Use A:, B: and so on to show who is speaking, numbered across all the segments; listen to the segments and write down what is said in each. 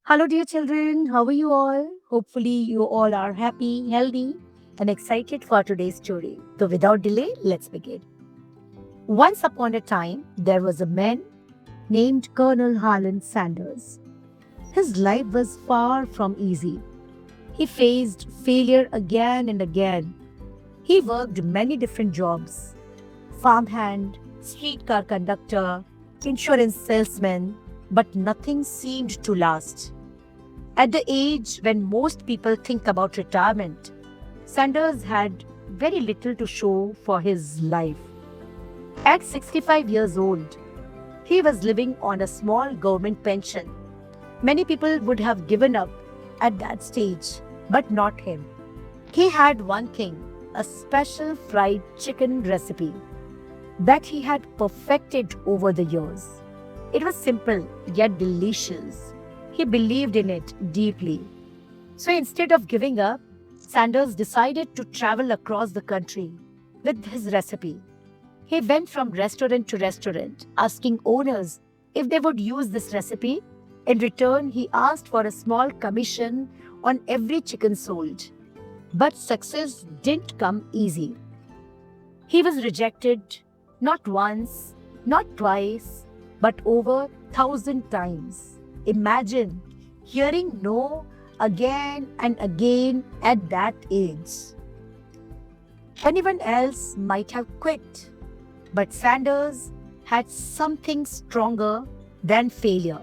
A: Hello, dear children. How are you all? Hopefully, you all are happy, healthy, and excited for today's story. So, without delay, let's begin. Once upon a time, there was a man named Colonel Harlan Sanders. His life was far from easy. He faced failure again and again. He worked many different jobs: farmhand, streetcar conductor, insurance salesman, but nothing seemed to last. At the age when most people think about retirement, Sanders had very little to show for his life. At 65 years old, he was living on a small government pension. Many people would have given up at that stage, but not him. He had one thing: a special fried chicken recipe that he had perfected over the years. It was simple yet delicious. He believed in it deeply. So instead of giving up, Sanders decided to travel across the country with his recipe. He went from restaurant to restaurant, asking owners if they would use this recipe. In return, he asked for a small commission on every chicken sold. But success didn't come easy. He was rejected not once, not twice, but over 1,000 times. Imagine hearing no again and again at that age. Anyone else might have quit, but Sanders had something stronger than failure: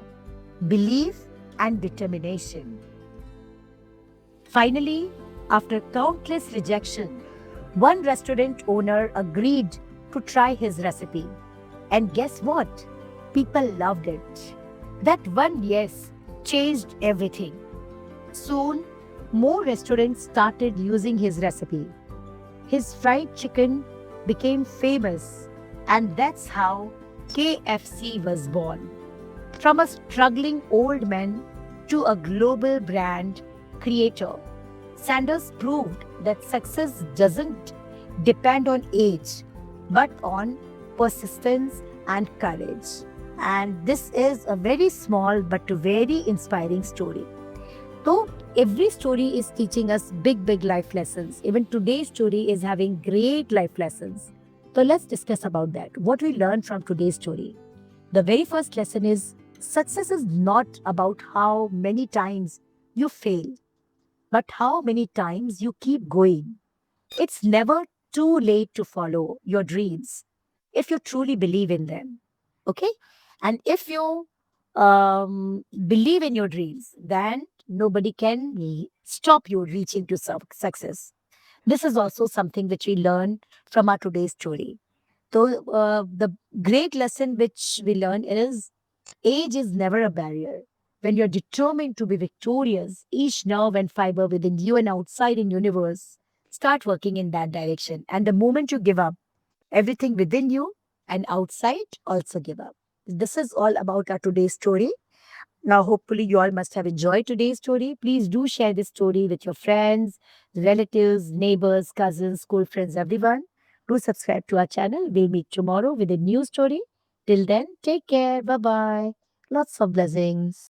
A: belief and determination. Finally, after countless rejection, one restaurant owner agreed to try his recipe. And guess what? People loved it. That one yes changed everything. Soon, more restaurants started using his recipe. His fried chicken became famous, and that's how KFC was born. From a struggling old man to a global brand creator, Sanders proved that success doesn't depend on age, but on persistence and courage. And this is a very small but very inspiring story. So, every story is teaching us big life lessons. Even today's story is having great life lessons. So, let's discuss about that. What we learned from today's story. The very first lesson is success is not about how many times you fail, but how many times you keep going. It's never too late to follow your dreams if you truly believe in them. Okay? And if you believe in your dreams, then nobody can stop you reaching to success. This is also something which we learn from our today's story. So, the great lesson which we learn is age is never a barrier. When you're determined to be victorious, each nerve and fiber within you and outside in universe start working in that direction. And the moment you give up, everything within you and outside also give up. This is all about our today's story. Now, hopefully, you all must have enjoyed today's story. Please do share this story with your friends, relatives, neighbors, cousins, school friends, everyone. Do subscribe to our channel. We'll meet tomorrow with a new story. Till then, take care. Bye bye. Lots of blessings.